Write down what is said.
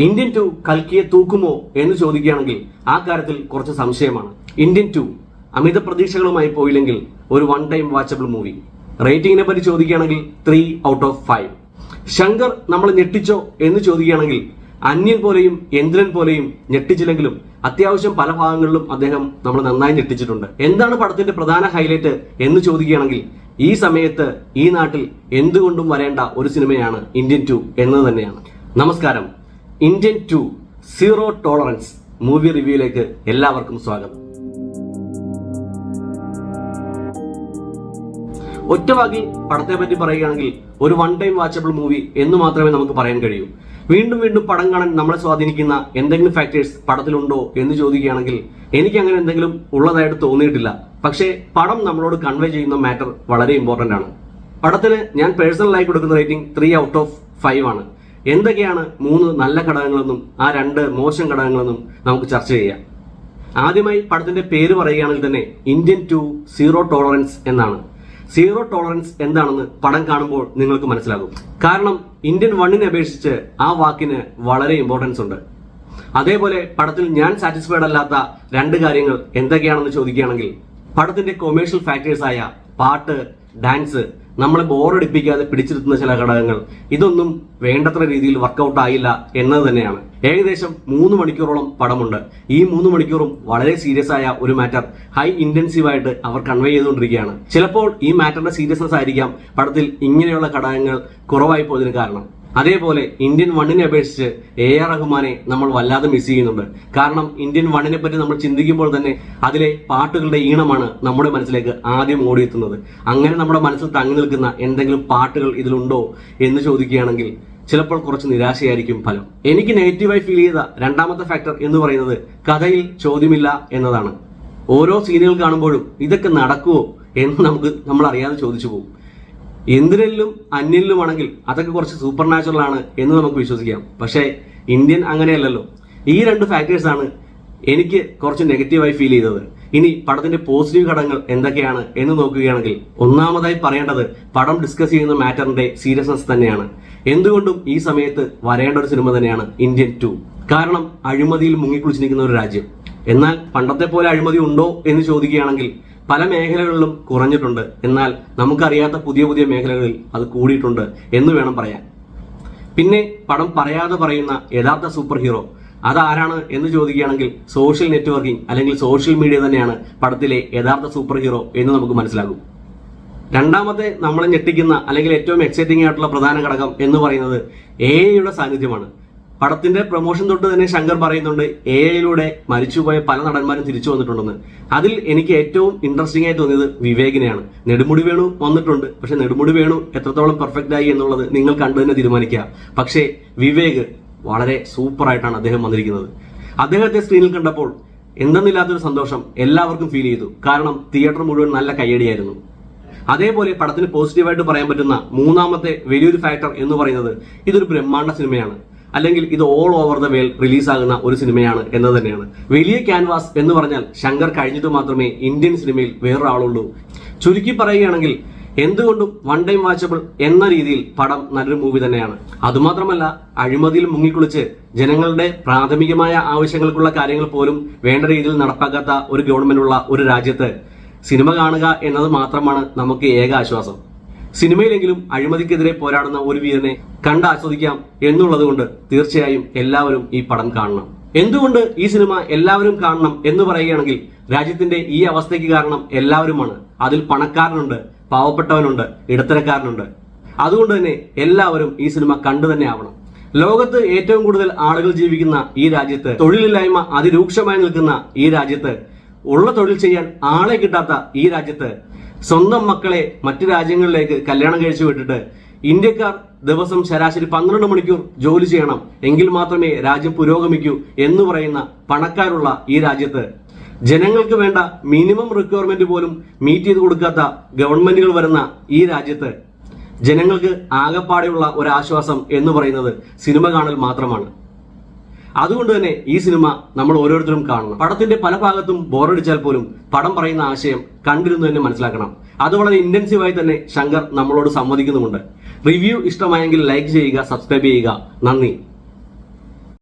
Indian 2 കൽക്കിയെ തൂക്കുമോ എന്ന് ചോദിക്കുകയാണെങ്കിൽ ആ കാര്യത്തിൽ കുറച്ച് സംശയമാണ്. ഇന്ത്യൻ 2 അമിത പ്രതീക്ഷകളുമായി പോയില്ലെങ്കിൽ ഒരു വൺ ടൈം വാച്ചബിൾ മൂവി. റേറ്റിംഗിനെ പറ്റി ചോദിക്കുകയാണെങ്കിൽ 3 ഔട്ട് ഓഫ് 5. ശങ്കർ നമ്മൾ ഞെട്ടിച്ചോ എന്ന് ചോദിക്കുകയാണെങ്കിൽ അന്യൻ പോലെയും യന്ത്രൻ പോലെയും ഞെട്ടിച്ചില്ലെങ്കിലും അത്യാവശ്യം പല ഭാഗങ്ങളിലും അദ്ദേഹം നമ്മൾ നന്നായി ഞെട്ടിച്ചിട്ടുണ്ട്. എന്താണ് പടത്തിന്റെ പ്രധാന ഹൈലൈറ്റ് എന്ന് ചോദിക്കുകയാണെങ്കിൽ ഈ സമയത്ത് ഈ നാട്ടിൽ എന്തുകൊണ്ടും വരേണ്ട ഒരു സിനിമയാണ് ഇന്ത്യൻ 2 എന്നത് തന്നെയാണ്. നമസ്കാരം. ഇന്ത്യൻ 2 സീറോ ടോളറൻസ് മൂവി റിവ്യൂയിലേക്ക് എല്ലാവർക്കും സ്വാഗതം. ഒറ്റവാക്കിൽ പടത്തെ പറ്റി പറയുകയാണെങ്കിൽ ഒരു വൺ ടൈം വാച്ചബിൾ മൂവി എന്ന് മാത്രമേ നമുക്ക് പറയാൻ കഴിയൂ. വീണ്ടും വീണ്ടും പടം കാണാൻ നമ്മളെ സ്വാധീനിക്കുന്ന എന്തെങ്കിലും ഫാക്ടേഴ്സ് പടത്തിലുണ്ടോ എന്ന് ചോദിക്കുകയാണെങ്കിൽ എനിക്ക് അങ്ങനെ എന്തെങ്കിലും ഉള്ളതായിട്ട് തോന്നിയിട്ടില്ല. പക്ഷേ പടം നമ്മളോട് കൺവേ ചെയ്യുന്ന മാറ്റർ വളരെ ഇമ്പോർട്ടന്റ് ആണ്. പടത്തിന് ഞാൻ പേഴ്സണലായി കൊടുക്കുന്ന റേറ്റിംഗ് 3 ഔട്ട് ഓഫ് 5 ആണ്. എന്തൊക്കെയാണ് 3 നല്ല ഘടകങ്ങളെന്നും ആ 2 മോശം ഘടകങ്ങളെന്നും നമുക്ക് ചർച്ച ചെയ്യാം. ആദ്യമായി പടത്തിന്റെ പേര് പറയുകയാണെങ്കിൽ തന്നെ ഇന്ത്യൻ 2 സീറോ ടോളറൻസ് എന്നാണ്. സീറോ ടോളറൻസ് എന്താണെന്ന് പടം കാണുമ്പോൾ നിങ്ങൾക്ക് മനസ്സിലാകും. കാരണം ഇന്ത്യൻ 1നെ അപേക്ഷിച്ച് ആ വാക്കിന് വളരെ ഇമ്പോർട്ടൻസ് ഉണ്ട്. അതേപോലെ പടത്തിൽ ഞാൻ സാറ്റിസ്ഫൈഡ് അല്ലാത്ത 2 കാര്യങ്ങൾ എന്തൊക്കെയാണെന്ന് ചോദിക്കുകയാണെങ്കിൽ പടത്തിന്റെ കൊമേഴ്ഷ്യൽ ഫാക്ടേഴ്സ് ആയ പാട്ട്, ഡാൻസ്, നമ്മളെ ബോറടിപ്പിക്കാതെ പിടിച്ചിരുത്തുന്ന ചില ഘടകങ്ങൾ, ഇതൊന്നും വേണ്ടത്ര രീതിയിൽ വർക്കൗട്ട് ആയില്ല എന്നത് തന്നെയാണ്. ഏകദേശം 3 മണിക്കൂറോളം പടമുണ്ട്. ഈ 3 മണിക്കൂറും വളരെ സീരിയസ് ആയ ഒരു മാറ്റർ ഹൈ ഇന്റൻസീവ് ആയിട്ട് അവർ കൺവേ ചെയ്തുകൊണ്ടിരിക്കുകയാണ്. ചിലപ്പോൾ ഈ മാറ്ററിന്റെ സീരിയസ്നെസ് ആയിരിക്കാം പടത്തിൽ ഇങ്ങനെയുള്ള ഘടകങ്ങൾ കുറവായി പോയതിന് കാരണം. അതേപോലെ ഇന്ത്യൻ 1നെ അപേക്ഷിച്ച് AR റഹ്മാനെ നമ്മൾ വല്ലാതെ മിസ് ചെയ്യുന്നുണ്ട്. കാരണം ഇന്ത്യൻ 1നെ പറ്റി നമ്മൾ ചിന്തിക്കുമ്പോൾ തന്നെ അതിലെ പാട്ടുകളുടെ ഈണമാണ് നമ്മുടെ മനസ്സിലേക്ക് ആദ്യം ഓടിയെത്തുന്നത്. അങ്ങനെ നമ്മുടെ മനസ്സിൽ തങ്ങി നിൽക്കുന്ന എന്തെങ്കിലും പാട്ടുകൾ ഇതിലുണ്ടോ എന്ന് ചോദിക്കുകയാണെങ്കിൽ ചിലപ്പോൾ കുറച്ച് നിരാശയായിരിക്കും ഫലം. എനിക്ക് നെഗറ്റീവായി ഫീൽ ചെയ്ത രണ്ടാമത്തെ ഫാക്ടർ എന്ന് പറയുന്നത് കഥയിൽ ചോദ്യമില്ല എന്നതാണ്. ഓരോ സീനുകൾ കാണുമ്പോഴും ഇതൊക്കെ നടക്കുമോ എന്ന് നമ്മൾ അറിയാതെ ചോദിച്ചു പോകും. എന്തിനും അന്യനിലുമാണെങ്കിൽ അതൊക്കെ കുറച്ച് സൂപ്പർ നാച്ചുറൽ ആണ് എന്ന് നമുക്ക് വിശ്വസിക്കാം. പക്ഷേ ഇന്ത്യൻ അങ്ങനെയല്ലല്ലോ. ഈ 2 ഫാക്ടേഴ്സ് ആണ് എനിക്ക് കുറച്ച് നെഗറ്റീവായി ഫീൽ ചെയ്തത്. ഇനി പടത്തിന്റെ പോസിറ്റീവ് ഘടകങ്ങൾ എന്തൊക്കെയാണ് എന്ന് നോക്കുകയാണെങ്കിൽ ഒന്നാമതായി പറയേണ്ടത് പടം ഡിസ്കസ് ചെയ്യുന്ന മാറ്ററിന്റെ സീരിയസ്നെസ് തന്നെയാണ്. എന്തുകൊണ്ടും ഈ സമയത്ത് വരേണ്ട ഒരു സിനിമ തന്നെയാണ് ഇന്ത്യൻ 2. കാരണം അഴിമതിയിൽ മുങ്ങിക്കുളിച്ചിരിക്കുന്ന ഒരു രാജ്യം. എന്നാൽ പണ്ടത്തെ പോലെ അഴിമതി ഉണ്ടോ എന്ന് ചോദിക്കുകയാണെങ്കിൽ പല മേഖലകളിലും കുറഞ്ഞിട്ടുണ്ട്. എന്നാൽ നമുക്കറിയാത്ത പുതിയ പുതിയ മേഖലകളിൽ അത് കൂടിയിട്ടുണ്ട് എന്ന് വേണം പറയാൻ. പിന്നെ പടം പറയാതെ പറയുന്ന യഥാർത്ഥ സൂപ്പർ ഹീറോ അതാരാണ് എന്ന് ചോദിക്കുകയാണെങ്കിൽ സോഷ്യൽ നെറ്റ്വർക്കിംഗ് അല്ലെങ്കിൽ സോഷ്യൽ മീഡിയ തന്നെയാണ് പടത്തിലെ യഥാർത്ഥ സൂപ്പർ ഹീറോ എന്ന് നമുക്ക് മനസ്സിലാകും. രണ്ടാമത്തെ നമ്മളെ ഞെട്ടിക്കുന്ന അല്ലെങ്കിൽ ഏറ്റവും എക്സൈറ്റിംഗ് ആയിട്ടുള്ള പ്രധാന ഘടകം എന്ന് പറയുന്നത് AI സാന്നിധ്യമാണ്. പടത്തിന്റെ പ്രൊമോഷൻ തൊട്ട് തന്നെ ശങ്കർ പറയുന്നുണ്ട് AI മരിച്ചുപോയ പല നടന്മാരും തിരിച്ചു വന്നിട്ടുണ്ടെന്ന്. അതിൽ എനിക്ക് ഏറ്റവും ഇൻട്രസ്റ്റിംഗ് ആയി തോന്നിയത് വിവേകിനെയാണ്. നെടുമുടി വേണു വന്നിട്ടുണ്ട്. പക്ഷെ നെടുമുടി വേണു എത്രത്തോളം പെർഫെക്റ്റ് ആയി എന്നുള്ളത് നിങ്ങൾ കണ്ടു തന്നെ തീരുമാനിക്കുക. പക്ഷേ വിവേക് വളരെ സൂപ്പർ ആയിട്ടാണ് അദ്ദേഹം വന്നിരിക്കുന്നത്. അദ്ദേഹത്തെ സ്ക്രീനിൽ കണ്ടപ്പോൾ എന്തെന്നില്ലാത്തൊരു സന്തോഷം എല്ലാവർക്കും ഫീൽ ചെയ്തു. കാരണം തിയേറ്റർ മുഴുവൻ നല്ല കയ്യടിയായിരുന്നു. അതേപോലെ പടത്തിന് പോസിറ്റീവായിട്ട് പറയാൻ പറ്റുന്ന മൂന്നാമത്തെ വലിയൊരു ഫാക്ടർ എന്ന് പറയുന്നത് ഇതൊരു ബ്രഹ്മാണ്ഡ സിനിമയാണ്. അല്ലെങ്കിൽ ഇത് ഓൾ ഓവർ ദ വേൾഡ് റിലീസാകുന്ന ഒരു സിനിമയാണ് എന്നത് തന്നെയാണ്. വലിയ ക്യാൻവാസ് എന്ന് പറഞ്ഞാൽ ശങ്കർ കഴിഞ്ഞിട്ട് മാത്രമേ ഇന്ത്യൻ സിനിമയിൽ വേറൊരാളുള്ളൂ. ചുരുക്കി പറയുകയാണെങ്കിൽ എന്തുകൊണ്ടും വൺ ടൈം വാച്ചബിൾ എന്ന രീതിയിൽ പടം നല്ലൊരു മൂവി തന്നെയാണ്. അതുമാത്രമല്ല അഴിമതിയിൽ മുങ്ങിക്കുളിച്ച് ജനങ്ങളുടെ പ്രാഥമികമായ ആവശ്യങ്ങൾക്കുള്ള കാര്യങ്ങൾ പോലും വേണ്ട രീതിയിൽ നടപ്പാക്കാത്ത ഒരു ഗവൺമെന്റ് ഉള്ള ഒരു രാജ്യത്ത് സിനിമ കാണുക എന്നത് മാത്രമാണ് നമുക്ക് ഏക ആശ്വാസം. സിനിമയിലെങ്കിലും അഴിമതിക്കെതിരെ പോരാടുന്ന ഒരു വീരനെ കണ്ടാസ്വദിക്കാം എന്നുള്ളത് കൊണ്ട് തീർച്ചയായും എല്ലാവരും ഈ പടം കാണണം. എന്തുകൊണ്ട് ഈ സിനിമ എല്ലാവരും കാണണം എന്ന് പറയുകയാണെങ്കിൽ രാജ്യത്തിന്റെ ഈ അവസ്ഥയ്ക്ക് കാരണം എല്ലാവരുമാണ്. അതിൽ പണക്കാരനുണ്ട്, പാവപ്പെട്ടവനുണ്ട്, ഇടത്തരക്കാരനുണ്ട്. അതുകൊണ്ട് തന്നെ എല്ലാവരും ഈ സിനിമ കണ്ടു തന്നെ ആവണം. ലോകത്ത് ഏറ്റവും കൂടുതൽ ആളുകൾ ജീവിക്കുന്ന ഈ രാജ്യത്ത്, തൊഴിലില്ലായ്മ അതിരൂക്ഷമായി നിൽക്കുന്ന ഈ രാജ്യത്ത്, ഉള്ള തൊഴിൽ ചെയ്യാൻ ആളെ കിട്ടാത്ത ഈ രാജ്യത്ത് സ്വന്തം മക്കളെ മറ്റു രാജ്യങ്ങളിലേക്ക് കല്യാണം കഴിച്ചു വിട്ടിട്ട് ഇന്ത്യക്കാർ ദിവസം ശരാശരി 12 മണിക്കൂർ ജോലി ചെയ്യണം എങ്കിൽ മാത്രമേ രാജ്യം പുരോഗമിക്കൂ എന്ന് പറയുന്ന പണക്കാരുള്ള ഈ രാജ്യത്ത് ജനങ്ങൾക്ക് വേണ്ട മിനിമം റിക്വയർമെന്റ് പോലും മീറ്റ് ചെയ്ത് കൊടുക്കാത്ത ഗവൺമെന്റുകൾ വരുന്ന ഈ രാജ്യത്ത് ജനങ്ങൾക്ക് ആകെപ്പാടെയുള്ള ഒരു ആശ്വാസം എന്ന് പറയുന്നത് സിനിമ കാണൽ മാത്രമാണ്. അതുകൊണ്ട് തന്നെ ഈ സിനിമ നമ്മൾ ഓരോരുത്തരും കാണണം. പടത്തിന്റെ പല ഭാഗത്തും ബോറടിച്ചാൽ പോലും പടം പറയുന്ന ആശയം കണ്ടിരുന്നു തന്നെ മനസ്സിലാക്കണം. അത് വളരെ ഇന്റൻസീവായി തന്നെ ശങ്കർ നമ്മളോട് സമ്മതിക്കുന്നുമുണ്ട്. റിവ്യൂ ഇഷ്ടമായെങ്കിൽ ലൈക്ക് ചെയ്യുക, സബ്സ്ക്രൈബ് ചെയ്യുക. നന്ദി.